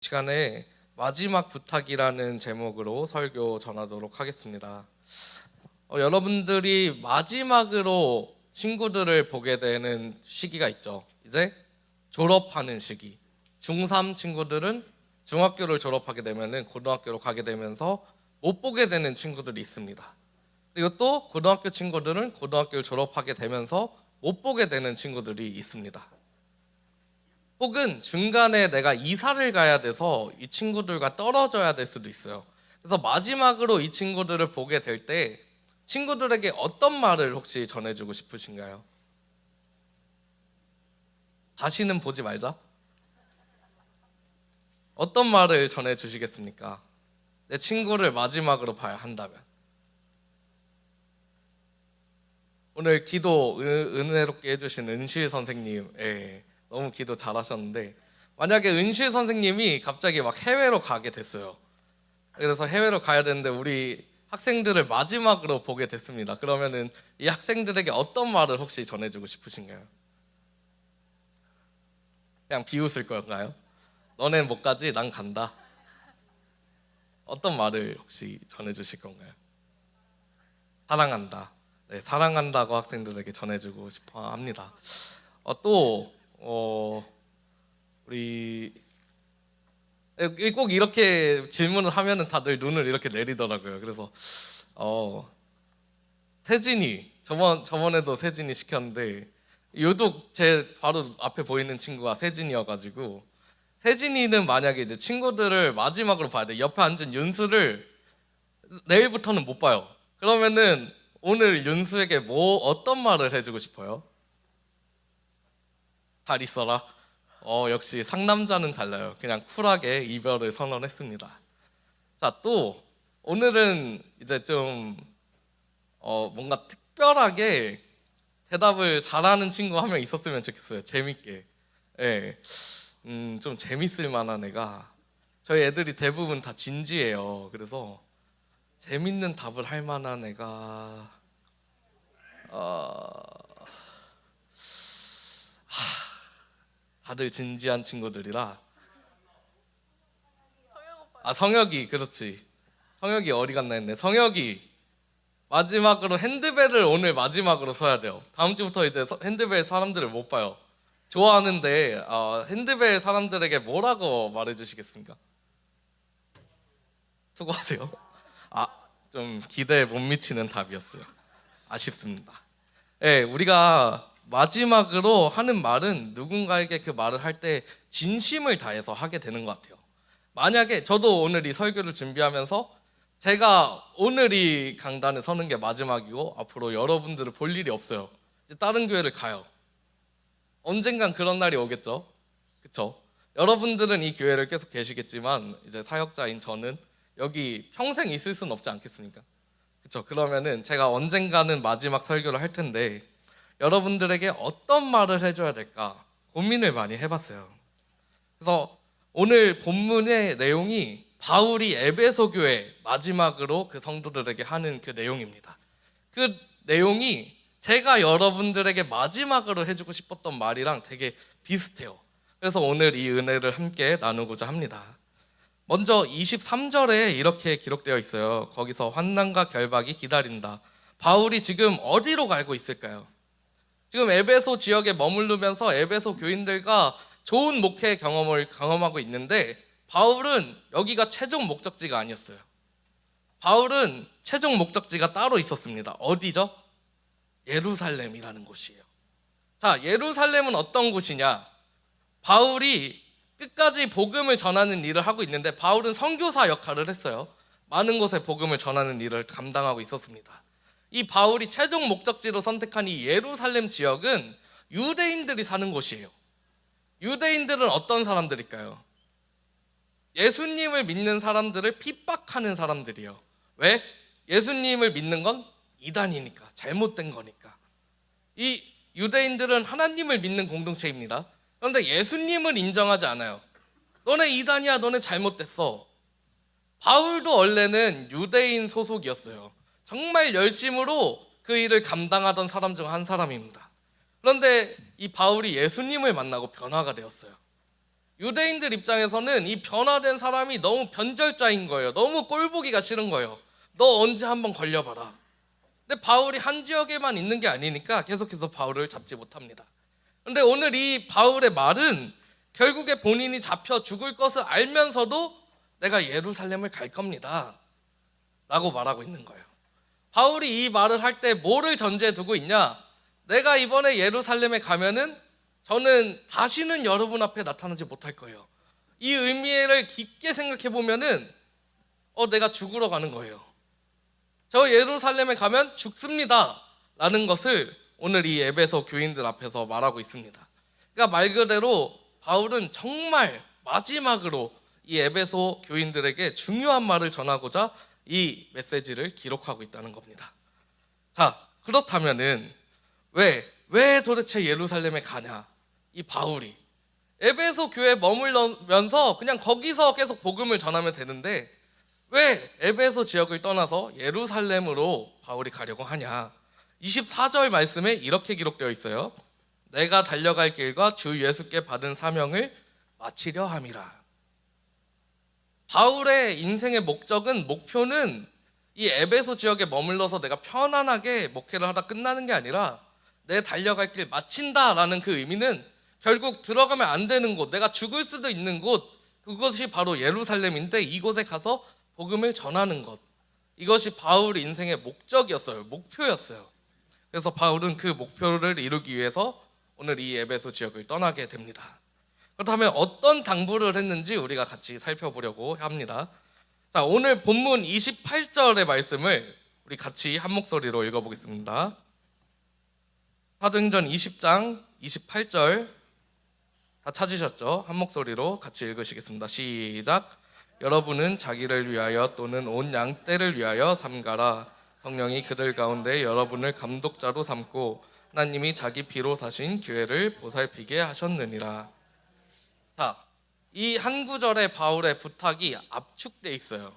시간에 마지막 부탁이라는 제목으로 설교 전하도록 하겠습니다. 여러분들이 마지막으로 친구들을 보게 되는 시기가 있죠. 이제 졸업하는 시기. 중3 친구들은 중학교를 졸업하게 되면은 고등학교로 가게 되면서 못 보게 되는 친구들이 있습니다. 그리고 또 고등학교 친구들은 고등학교를 졸업하게 되면서 못 보게 되는 친구들이 있습니다. 혹은 중간에 내가 이사를 가야 돼서 이 친구들과 떨어져야 될 수도 있어요. 그래서 마지막으로 이 친구들을 보게 될 때 친구들에게 어떤 말을 혹시 전해주고 싶으신가요? 다시는 보지 말자? 어떤 말을 전해주시겠습니까? 내 친구를 마지막으로 봐야 한다면. 오늘 기도 은혜롭게 해주신 은실 선생님, 너무 기도 잘하셨는데, 만약에 은실 선생님이 갑자기 막 해외로 가게 됐어요. 그래서 해외로 가야 되는데 우리 학생들을 마지막으로 보게 됐습니다. 그러면은 이 학생들에게 어떤 말을 혹시 전해주고 싶으신가요? 그냥 비웃을 건가요? 너넨 못 가지, 난 간다. 어떤 말을 혹시 전해주실 건가요? 사랑한다. 네, 사랑한다고 학생들에게 전해주고 싶어 합니다. 또 우리 꼭 이렇게 질문을 하면은 다들 눈을 이렇게 내리더라고요. 그래서 세진이 저번에도 세진이 시켰는데 유독 제 바로 앞에 보이는 친구가 세진이어가지고 세진이는 만약에 이제 친구들을 마지막으로 봐야 돼. 옆에 앉은 윤수를 내일부터는 못 봐요. 그러면은 오늘 윤수에게 어떤 말을 해주고 싶어요? 잘 있어라. 역시 상남자는 달라요. 그냥 쿨하게 이별을 선언했습니다. 자, 또 오늘은 이제 좀 뭔가 특별하게 대답을 잘하는 친구 한 명 있었으면 좋겠어요. 재밌게. 예. 좀 재밌을 만한 애가 저희 애들이 대부분 다 진지해요. 그래서 재밌는 답을 할 만한 애가 다들 진지한 친구들이라 성혁이 그렇지. 성혁이 어디 갔나 했네. 성혁이 마지막으로 핸드벨을 오늘 마지막으로 써야 돼요. 다음 주부터 이제 핸드벨 사람들을 못 봐요. 좋아하는데 핸드벨 사람들에게 뭐라고 말해주시겠습니까? 수고하세요. 좀 기대에 못 미치는 답이었어요. 아쉽습니다. 예, 우리가 마지막으로 하는 말은 누군가에게 그 말을 할 때 진심을 다해서 하게 되는 것 같아요. 만약에 저도 오늘 이 설교를 준비하면서 제가 오늘 이 강단에 서는 게 마지막이고 앞으로 여러분들을 볼 일이 없어요. 이제 다른 교회를 가요. 언젠간 그런 날이 오겠죠. 그렇죠? 여러분들은 이 교회를 계속 계시겠지만 이제 사역자인 저는 여기 평생 있을 수는 없지 않겠습니까? 그렇죠? 그러면은 제가 언젠가는 마지막 설교를 할 텐데 여러분들에게 어떤 말을 해줘야 될까 고민을 많이 해봤어요. 그래서 오늘 본문의 내용이 바울이 에베소 교회 마지막으로 그 성도들에게 하는 그 내용입니다. 그 내용이 제가 여러분들에게 마지막으로 해주고 싶었던 말이랑 되게 비슷해요. 그래서 오늘 이 은혜를 함께 나누고자 합니다. 먼저 23절에 이렇게 기록되어 있어요. 거기서 환난과 결박이 기다린다. 바울이 지금 어디로 가고 있을까요? 지금 에베소 지역에 머무르면서 에베소 교인들과 좋은 목회 경험을 경험하고 있는데 바울은 여기가 최종 목적지가 아니었어요. 바울은 최종 목적지가 따로 있었습니다. 어디죠? 예루살렘이라는 곳이에요. 자, 예루살렘은 어떤 곳이냐? 바울이 끝까지 복음을 전하는 일을 하고 있는데 바울은 선교사 역할을 했어요. 많은 곳에 복음을 전하는 일을 감당하고 있었습니다. 이 바울이 최종 목적지로 선택한 이 예루살렘 지역은 유대인들이 사는 곳이에요. 유대인들은 어떤 사람들일까요? 예수님을 믿는 사람들을 핍박하는 사람들이에요. 왜? 예수님을 믿는 건 이단이니까, 잘못된 거니까. 이 유대인들은 하나님을 믿는 공동체입니다. 그런데 예수님을 인정하지 않아요. 너네 이단이야, 너네 잘못됐어. 바울도 원래는 유대인 소속이었어요. 정말 열심으로 그 일을 감당하던 사람 중 한 사람입니다. 그런데 이 바울이 예수님을 만나고 변화가 되었어요. 유대인들 입장에서는 이 변화된 사람이 너무 변절자인 거예요. 너무 꼴보기가 싫은 거예요. 너 언제 한번 걸려봐라. 근데 바울이 한 지역에만 있는 게 아니니까 계속해서 바울을 잡지 못합니다. 근데 오늘 이 바울의 말은 결국에 본인이 잡혀 죽을 것을 알면서도 내가 예루살렘을 갈 겁니다 라고 말하고 있는 거예요. 바울이 이 말을 할 때 뭐를 전제에 두고 있냐? 내가 이번에 예루살렘에 가면은 저는 다시는 여러분 앞에 나타나지 못할 거예요. 이 의미를 깊게 생각해 보면은 내가 죽으러 가는 거예요. 저 예루살렘에 가면 죽습니다 라는 것을 오늘 이 에베소 교인들 앞에서 말하고 있습니다. 그러니까 말 그대로 바울은 정말 마지막으로 이 에베소 교인들에게 중요한 말을 전하고자 이 메시지를 기록하고 있다는 겁니다. 자, 그렇다면은 왜 도대체 예루살렘에 가냐? 이 바울이 에베소 교회에 머물면서 그냥 거기서 계속 복음을 전하면 되는데 왜 에베소 지역을 떠나서 예루살렘으로 바울이 가려고 하냐? 24절 말씀에 이렇게 기록되어 있어요. 내가 달려갈 길과 주 예수께 받은 사명을 마치려 함이라. 바울의 인생의 목표는 이 에베소 지역에 머물러서 내가 편안하게 목회를 하다 끝나는 게 아니라 내 달려갈 길 마친다라는 그 의미는 결국 들어가면 안 되는 곳, 내가 죽을 수도 있는 곳, 그것이 바로 예루살렘인데 이곳에 가서 복음을 전하는 것. 이것이 바울 인생의 목적이었어요. 목표였어요. 그래서 바울은 그 목표를 이루기 위해서 오늘 이 에베소 지역을 떠나게 됩니다. 그렇다면 어떤 당부를 했는지 우리가 같이 살펴보려고 합니다. 자, 오늘 본문 28절의 말씀을 우리 같이 한 목소리로 읽어보겠습니다. 사도행전 20장 28절 다 찾으셨죠? 한 목소리로 같이 읽으시겠습니다. 시작. 여러분은 자기를 위하여 또는 온 양떼를 위하여 삼가라. 성령이 그들 가운데 여러분을 감독자로 삼고 하나님이 자기 피로 사신 교회를 보살피게 하셨느니라. 자, 이 한 구절에 바울의 부탁이 압축돼 있어요.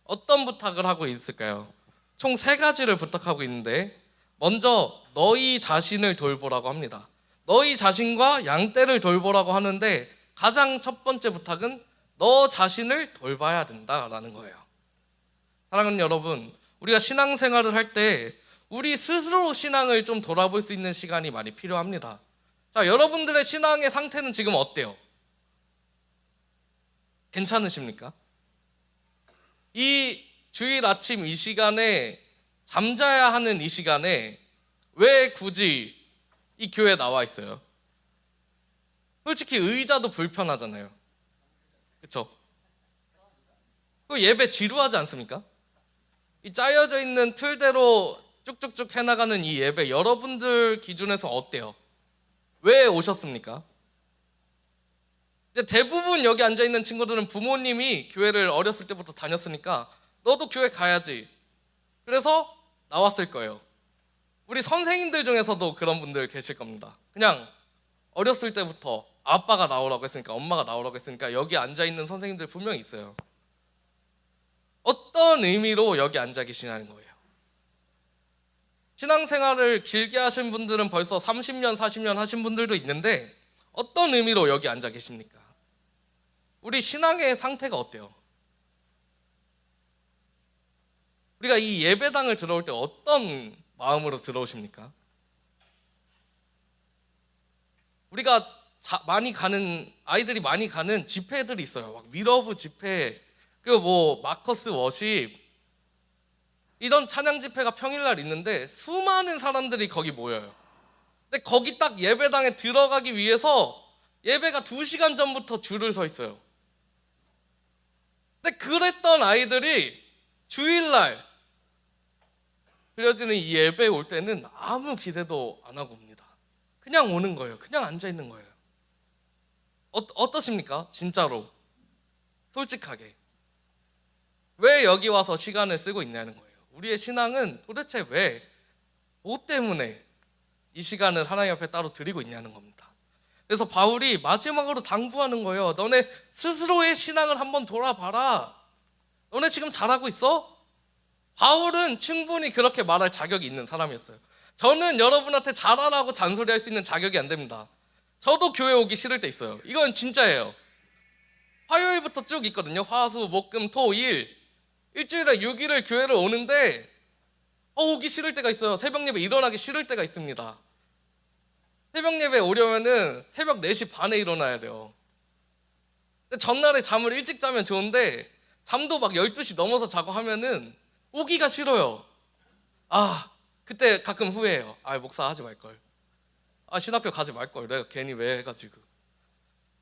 어떤 부탁을 하고 있을까요? 총 3가지를 부탁하고 있는데 먼저 너희 자신을 돌보라고 합니다. 너희 자신과 양떼를 돌보라고 하는데 가장 첫 번째 부탁은 너 자신을 돌봐야 된다라는 거예요. 사랑하는 여러분, 우리가 신앙생활을 할 때 우리 스스로 신앙을 좀 돌아볼 수 있는 시간이 많이 필요합니다. 자, 여러분들의 신앙의 상태는 지금 어때요? 괜찮으십니까? 이 주일 아침 이 시간에 잠자야 하는 이 시간에 왜 굳이 이 교회에 나와 있어요? 솔직히 의자도 불편하잖아요. 그렇죠? 그 예배 지루하지 않습니까? 이 짜여져 있는 틀대로 쭉쭉쭉 해나가는 이 예배 여러분들 기준에서 어때요? 왜 오셨습니까? 이제 대부분 여기 앉아있는 친구들은 부모님이 교회를 어렸을 때부터 다녔으니까 너도 교회 가야지. 그래서 나왔을 거예요. 우리 선생님들 중에서도 그런 분들 계실 겁니다. 그냥 어렸을 때부터 아빠가 나오라고 했으니까, 엄마가 나오라고 했으니까 여기 앉아있는 선생님들 분명히 있어요. 어떤 의미로 여기 앉아 계시냐는 거예요. 신앙생활을 길게 하신 분들은 벌써 30년, 40년 하신 분들도 있는데 어떤 의미로 여기 앉아 계십니까? 우리 신앙의 상태가 어때요? 우리가 이 예배당을 들어올 때 어떤 마음으로 들어오십니까? 우리가 많이 가는, 아이들이 많이 가는 집회들이 있어요. 막 위러브 집회, 그리고 뭐 마커스 워십, 이런 찬양 집회가 평일날 있는데 수많은 사람들이 거기 모여요. 근데 거기 딱 예배당에 들어가기 위해서 예배가 2시간 전부터 줄을 서 있어요. 근데 그랬던 아이들이 주일날 그려지는 이 예배에 올 때는 아무 기대도 안 하고 옵니다. 그냥 오는 거예요. 그냥 앉아 있는 거예요. 어떠십니까? 진짜로 솔직하게 왜 여기 와서 시간을 쓰고 있냐는 거예요. 우리의 신앙은 도대체 뭐 때문에 이 시간을 하나님 앞에 따로 드리고 있냐는 겁니다. 그래서 바울이 마지막으로 당부하는 거예요. 너네 스스로의 신앙을 한번 돌아봐라. 너네 지금 잘하고 있어? 바울은 충분히 그렇게 말할 자격이 있는 사람이었어요. 저는 여러분한테 잘하라고 잔소리할 수 있는 자격이 안 됩니다. 저도 교회 오기 싫을 때 있어요. 이건 진짜예요. 화요일부터 쭉 있거든요. 화, 수, 목, 금, 토, 일. 일주일에 6일을 교회를 오는데 오기 싫을 때가 있어요. 새벽 예배 일어나기 싫을 때가 있습니다. 새벽 예배 오려면은 새벽 4시 반에 일어나야 돼요. 근데 전날에 잠을 일찍 자면 좋은데 잠도 막 12시 넘어서 자고 하면은 오기가 싫어요. 그때 가끔 후회해요. 목사 하지 말걸. 신학교 가지 말걸. 내가 괜히 왜 해가지고.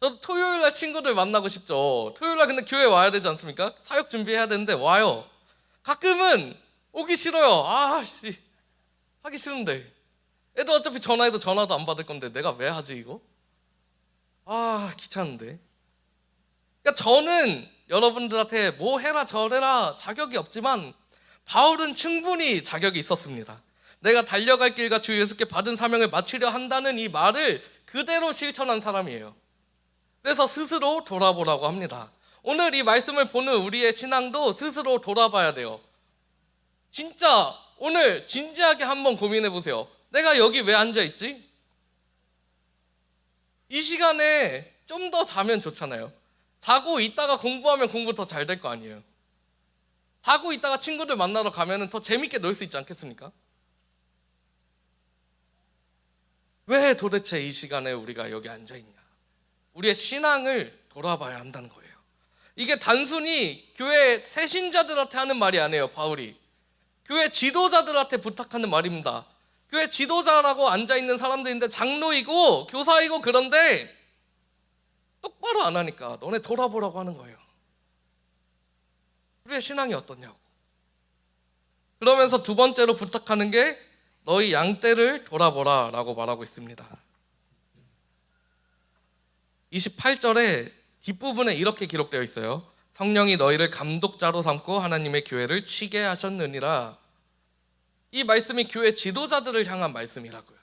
저도 토요일날 친구들 만나고 싶죠. 토요일날 근데 교회 와야 되지 않습니까? 사역 준비해야 되는데 와요. 가끔은 오기 싫어요. 하기 싫은데. 애도 어차피 전화해도 전화도 안 받을 건데 내가 왜 하지 이거? 귀찮은데. 그러니까 저는 여러분들한테 뭐 해라 저래라 자격이 없지만 바울은 충분히 자격이 있었습니다. 내가 달려갈 길과 주 예수께 받은 사명을 마치려 한다는 이 말을 그대로 실천한 사람이에요. 그래서 스스로 돌아보라고 합니다. 오늘 이 말씀을 보는 우리의 신앙도 스스로 돌아봐야 돼요. 진짜 오늘 진지하게 한번 고민해 보세요. 내가 여기 왜 앉아있지? 이 시간에 좀 더 자면 좋잖아요. 자고 있다가 공부하면 공부 더 잘 될 거 아니에요. 자고 있다가 친구들 만나러 가면 더 재밌게 놀 수 있지 않겠습니까? 왜 도대체 이 시간에 우리가 여기 앉아있냐? 우리의 신앙을 돌아봐야 한다는 거예요. 이게 단순히 교회 새신자들한테 하는 말이 아니에요. 바울이 교회 지도자들한테 부탁하는 말입니다. 교회 지도자라고 앉아있는 사람들인데 장로이고 교사이고 그런데 똑바로 안 하니까 너네 돌아보라고 하는 거예요. 우리의 신앙이 어떠냐고. 그러면서 두 번째로 부탁하는 게 너희 양떼를 돌아보라 라고 말하고 있습니다. 28절에 뒷부분에 이렇게 기록되어 있어요. 성령이 너희를 감독자로 삼고 하나님의 교회를 치게 하셨느니라. 이 말씀이 교회 지도자들을 향한 말씀이라고요.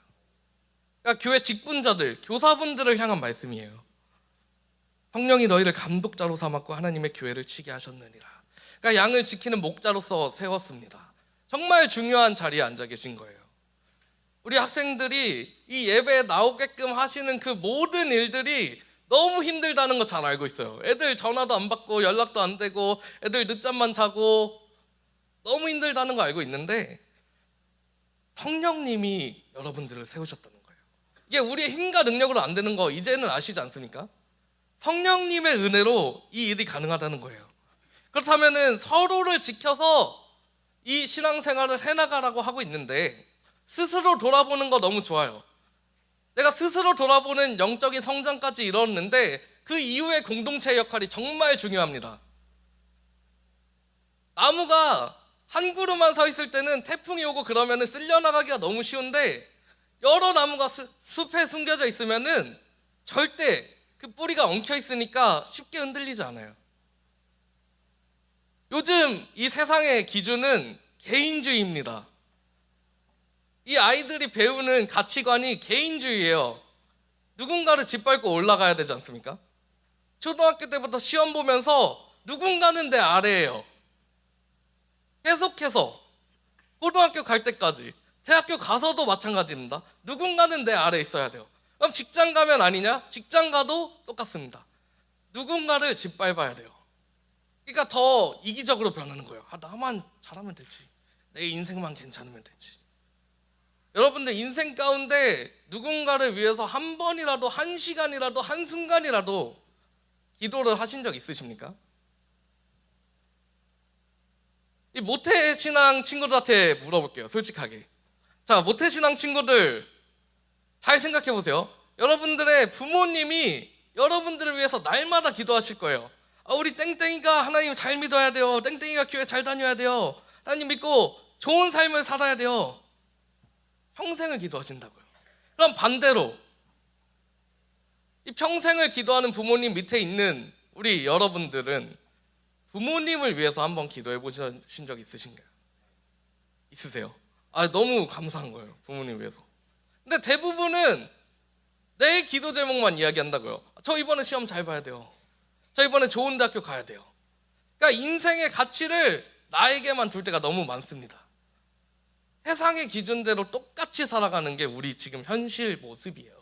그러니까 교회 직분자들, 교사분들을 향한 말씀이에요. 성령이 너희를 감독자로 삼았고 하나님의 교회를 치게 하셨느니라. 그러니까 양을 지키는 목자로서 세웠습니다. 정말 중요한 자리에 앉아 계신 거예요. 우리 학생들이 이 예배에 나오게끔 하시는 그 모든 일들이 너무 힘들다는 거 잘 알고 있어요. 애들 전화도 안 받고 연락도 안 되고 애들 늦잠만 자고 너무 힘들다는 거 알고 있는데 성령님이 여러분들을 세우셨다는 거예요. 이게 우리의 힘과 능력으로 안 되는 거 이제는 아시지 않습니까? 성령님의 은혜로 이 일이 가능하다는 거예요. 그렇다면 서로를 지켜서 이 신앙생활을 해나가라고 하고 있는데 스스로 돌아보는 거 너무 좋아요. 내가 스스로 돌아보는 영적인 성장까지 이뤘는데 그 이후의 공동체의 역할이 정말 중요합니다. 나무가 한 그루만 서 있을 때는 태풍이 오고 그러면 쓸려나가기가 너무 쉬운데 여러 나무가 숲에 숨겨져 있으면 절대 그 뿌리가 엉켜 있으니까 쉽게 흔들리지 않아요. 요즘 이 세상의 기준은 개인주의입니다. 이 아이들이 배우는 가치관이 개인주의예요. 누군가를 짓밟고 올라가야 되지 않습니까? 초등학교 때부터 시험 보면서 누군가는 내 아래예요. 계속해서 고등학교 갈 때까지, 대학교 가서도 마찬가지입니다. 누군가는 내 아래에 있어야 돼요. 그럼 직장 가면 아니냐? 직장 가도 똑같습니다. 누군가를 짓밟아야 돼요. 그러니까 더 이기적으로 변하는 거예요. 나만 잘하면 되지. 내 인생만 괜찮으면 되지. 여러분들 인생 가운데 누군가를 위해서 한 번이라도, 한 시간이라도, 한 순간이라도 기도를 하신 적 있으십니까? 이 모태신앙 친구들한테 물어볼게요. 솔직하게. 자, 모태신앙 친구들 잘 생각해 보세요. 여러분들의 부모님이 여러분들을 위해서 날마다 기도하실 거예요. 우리 땡땡이가 하나님 잘 믿어야 돼요. 땡땡이가 교회 잘 다녀야 돼요. 하나님 믿고 좋은 삶을 살아야 돼요. 평생을 기도하신다고요. 그럼 반대로 이 평생을 기도하는 부모님 밑에 있는 우리 여러분들은 부모님을 위해서 한번 기도해 보신 적 있으신가요? 있으세요? 너무 감사한 거예요. 부모님 위해서. 근데 대부분은 내 기도 제목만 이야기한다고요. 저 이번에 시험 잘 봐야 돼요. 저 이번에 좋은 대학교 가야 돼요. 그러니까 인생의 가치를 나에게만 둘 때가 너무 많습니다. 세상의 기준대로 똑같이 살아가는 게 우리 지금 현실 모습이에요.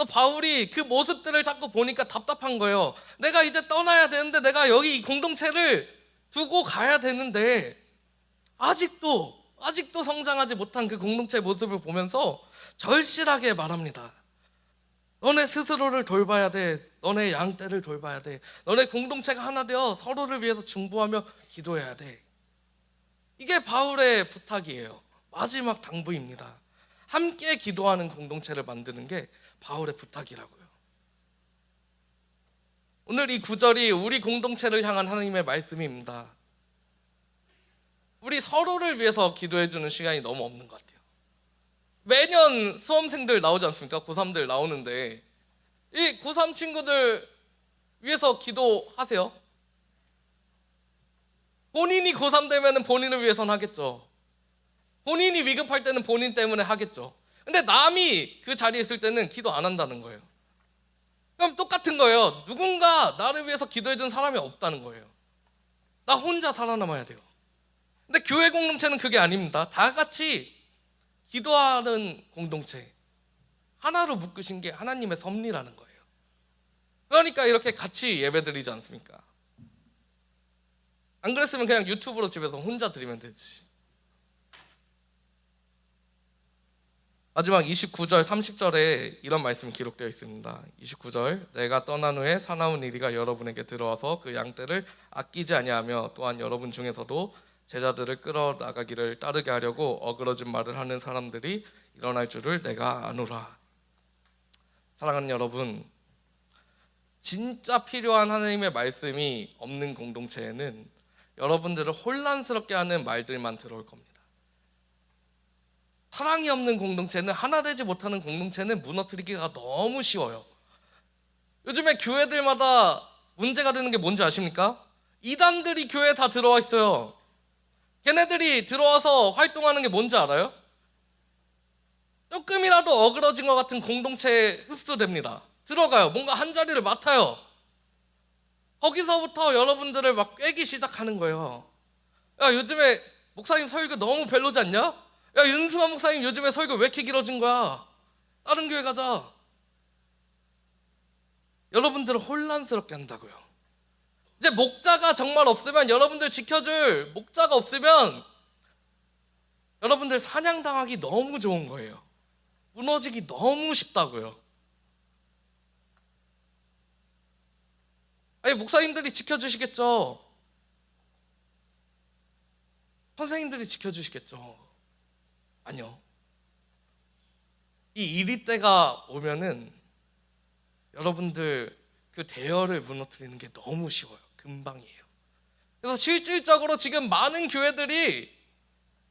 또 바울이 그 모습들을 자꾸 보니까 답답한 거예요. 내가 이제 떠나야 되는데, 내가 여기 이 공동체를 두고 가야 되는데 아직도 성장하지 못한 그 공동체의 모습을 보면서 절실하게 말합니다. 너네 스스로를 돌봐야 돼. 너네 양떼를 돌봐야 돼. 너네 공동체가 하나 되어 서로를 위해서 중보하며 기도해야 돼. 이게 바울의 부탁이에요. 마지막 당부입니다. 함께 기도하는 공동체를 만드는 게 바울의 부탁이라고요. 오늘 이 구절이 우리 공동체를 향한 하나님의 말씀입니다. 우리 서로를 위해서 기도해주는 시간이 너무 없는 것 같아요. 매년 수험생들 나오지 않습니까? 고3들 나오는데 이 고3 친구들 위해서 기도하세요? 본인이 고3 되면 본인을 위해서는 하겠죠. 본인이 위급할 때는 본인 때문에 하겠죠. 근데 남이 그 자리에 있을 때는 기도 안 한다는 거예요. 그럼 똑같은 거예요. 누군가 나를 위해서 기도해준 사람이 없다는 거예요. 나 혼자 살아남아야 돼요. 근데 교회 공동체는 그게 아닙니다. 다 같이 기도하는 공동체, 하나로 묶으신 게 하나님의 섭리라는 거예요. 그러니까 이렇게 같이 예배드리지 않습니까? 안 그랬으면 그냥 유튜브로 집에서 혼자 드리면 되지. 마지막 29절 30절에 이런 말씀이 기록되어 있습니다. 29절, 내가 떠난 후에 사나운 이리가 여러분에게 들어와서 그 양떼를 아끼지 아니하며 또한 여러분 중에서도 제자들을 끌어나가기를 따르게 하려고 어그러진 말을 하는 사람들이 일어날 줄을 내가 아노라. 사랑하는 여러분, 진짜 필요한 하나님의 말씀이 없는 공동체에는 여러분들을 혼란스럽게 하는 말들만 들어올 겁니다. 사랑이 없는 공동체는, 하나 되지 못하는 공동체는 무너뜨리기가 너무 쉬워요. 요즘에 교회들마다 문제가 되는 게 뭔지 아십니까? 이단들이 교회에 다 들어와 있어요. 걔네들이 들어와서 활동하는 게 뭔지 알아요? 조금이라도 어그러진 것 같은 공동체에 흡수됩니다. 들어가요. 뭔가 한 자리를 맡아요. 거기서부터 여러분들을 막 꿰기 시작하는 거예요. 야, 요즘에 목사님 설교 너무 별로지 않냐? 야, 윤승환 목사님 요즘에 설교 왜 이렇게 길어진 거야? 다른 교회 가자. 여러분들을 혼란스럽게 한다고요. 이제 목자가 정말 없으면, 여러분들 지켜줄 목자가 없으면 여러분들 사냥당하기 너무 좋은 거예요. 무너지기 너무 쉽다고요. 아니, 목사님들이 지켜주시겠죠. 선생님들이 지켜주시겠죠. 아니요. 이 이리 때가 오면은 여러분들 그 대열을 무너뜨리는 게 너무 쉬워요. 금방이에요. 그래서 실질적으로 지금 많은 교회들이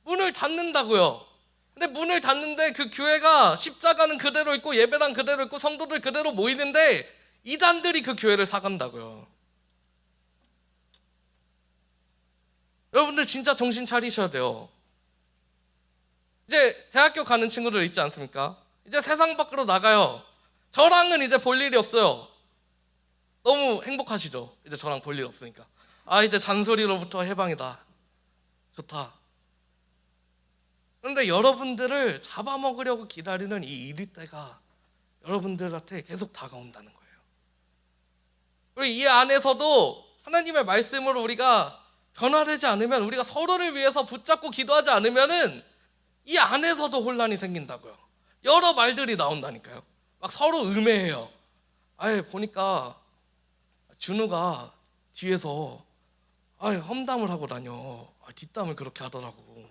문을 닫는다고요. 근데 문을 닫는데 그 교회가 십자가는 그대로 있고 예배당 그대로 있고 성도들 그대로 모이는데 이단들이 그 교회를 사간다고요. 여러분들 진짜 정신 차리셔야 돼요. 이제 대학교 가는 친구들 있지 않습니까? 이제 세상 밖으로 나가요. 저랑은 이제 볼 일이 없어요. 너무 행복하시죠? 이제 저랑 볼 일 없으니까. 아, 이제 잔소리로부터 해방이다. 좋다. 그런데 여러분들을 잡아먹으려고 기다리는 이 이리 때가 여러분들한테 계속 다가온다는 거예요. 그리고 이 안에서도 하나님의 말씀으로 우리가 변화되지 않으면, 우리가 서로를 위해서 붙잡고 기도하지 않으면은 이 안에서도 혼란이 생긴다고요. 여러 말들이 나온다니까요. 막 서로 음해해요. 아예 보니까 준우가 뒤에서 험담을 하고 다녀. 뒷담을 그렇게 하더라고.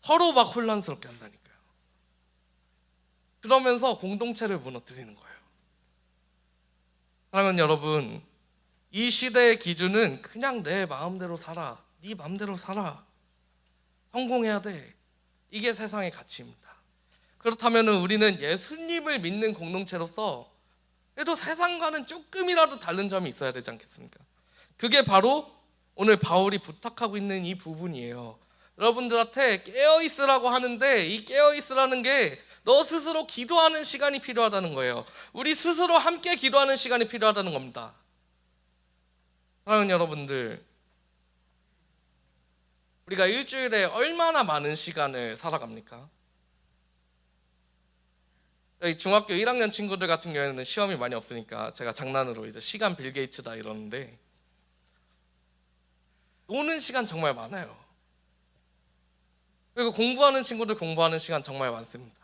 서로 막 혼란스럽게 한다니까요. 그러면서 공동체를 무너뜨리는 거예요. 사랑하는 여러분, 이 시대의 기준은 그냥 내 마음대로 살아, 네 마음대로 살아, 성공해야 돼. 이게 세상의 가치입니다. 그렇다면 우리는 예수님을 믿는 공동체로서 그래도 세상과는 조금이라도 다른 점이 있어야 되지 않겠습니까? 그게 바로 오늘 바울이 부탁하고 있는 이 부분이에요. 여러분들한테 깨어있으라고 하는데, 이 깨어있으라는 게 너 스스로 기도하는 시간이 필요하다는 거예요. 우리 스스로 함께 기도하는 시간이 필요하다는 겁니다. 사랑하는 여러분들, 우리가 일주일에 얼마나 많은 시간을 살아갑니까? 여기 중학교 1학년 친구들 같은 경우에는 시험이 많이 없으니까 제가 장난으로 이제 시간 빌 게이츠다 이러는데, 노는 시간 정말 많아요. 그리고 공부하는 친구들 공부하는 시간 정말 많습니다.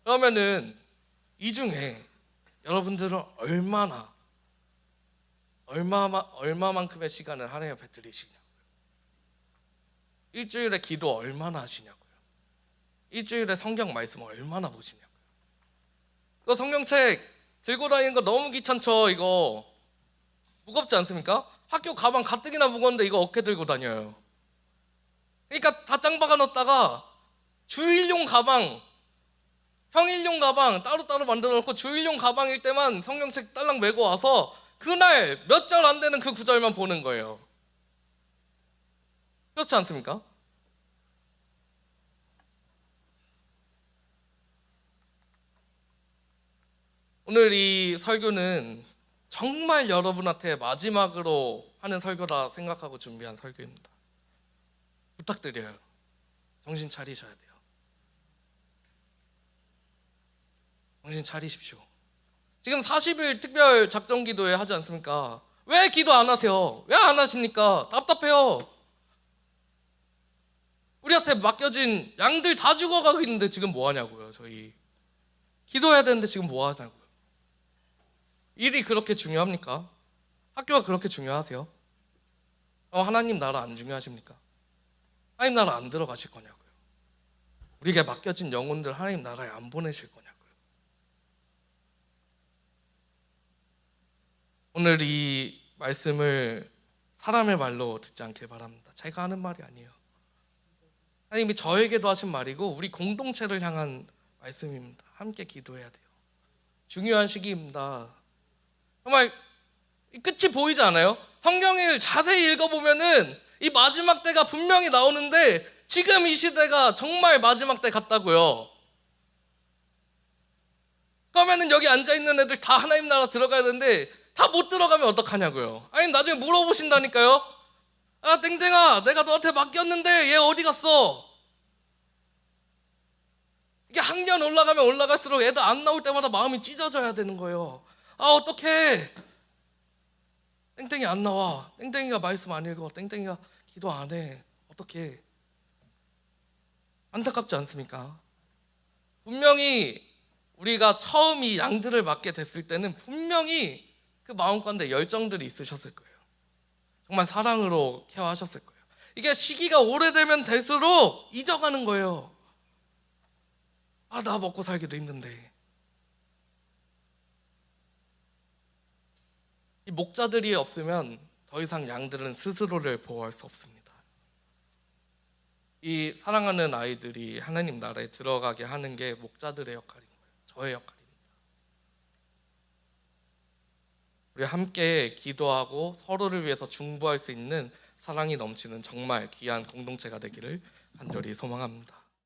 그러면은 이 중에 여러분들은 얼마만큼의 시간을 하나님께 배틀이시냐고요. 일주일에 기도 얼마나 하시냐고요. 일주일에 성경 말씀 얼마나 보시냐고요. 이거 성경책 들고 다니는 거 너무 귀찮죠. 이거 무겁지 않습니까? 학교 가방 가뜩이나 무거운데 이거 어깨 들고 다녀요. 그러니까 다 짱 박아 넣었다가 주일용 가방, 평일용 가방 따로따로 만들어 놓고 주일용 가방일 때만 성경책 딸랑 메고 와서 그날 몇 절 안 되는 그 구절만 보는 거예요. 그렇지 않습니까? 오늘 이 설교는 정말 여러분한테 마지막으로 하는 설교라 생각하고 준비한 설교입니다. 부탁드려요. 정신 차리셔야 돼요. 정신 차리십시오. 지금 40일 특별 작정 기도회 하지 않습니까? 왜 기도 안 하세요? 왜 안 하십니까? 답답해요. 우리한테 맡겨진 양들 다 죽어가고 있는데 지금 뭐 하냐고요. 저희 기도해야 되는데 지금 뭐 하냐고요. 일이 그렇게 중요합니까? 학교가 그렇게 중요하세요? 하나님 나라 안 중요하십니까? 하나님 나라 안 들어가실 거냐고요. 우리에게 맡겨진 영혼들 하나님 나라에 안 보내실 거냐고요. 오늘 이 말씀을 사람의 말로 듣지 않길 바랍니다. 제가 하는 말이 아니에요. 하나님이 저에게도 하신 말이고 우리 공동체를 향한 말씀입니다. 함께 기도해야 돼요. 중요한 시기입니다. 정말 끝이 보이지 않아요? 성경을 자세히 읽어보면은 이 마지막 때가 분명히 나오는데 지금 이 시대가 정말 마지막 때 같다고요. 그러면은 여기 앉아있는 애들 다 하나님 나라 들어가야 되는데 다 못 들어가면 어떡하냐고요. 아니 나중에 물어보신다니까요. 아 땡땡아 내가 너한테 맡겼는데 얘 어디 갔어? 이게 학년 올라가면 올라갈수록 애들 안 나올 때마다 마음이 찢어져야 되는 거예요. 아 어떡해. 땡땡이 안 나와. 땡땡이가 말씀 안 읽어. 땡땡이가 기도 안 해. 어떡해. 안타깝지 않습니까? 분명히 우리가 처음 이 양들을 맡게 됐을 때는 분명히 그 마음 가운데 열정들이 있으셨을 거예요. 정말 사랑으로 케어하셨을 거예요. 이게 시기가 오래되면 될수록 잊어가는 거예요. 아, 나 먹고 살기도 힘든데. 이 목자들이 없으면 더 이상 양들은 스스로를 보호할 수 없습니다. 이 사랑하는 아이들이 하나님 나라에 들어가게 하는 게 목자들의 역할인 거예요. 저의 역할입니다. 우리 함께 기도하고 서로를 위해서 중보할 수 있는 사랑이 넘치는 정말 귀한 공동체가 되기를 간절히 소망합니다.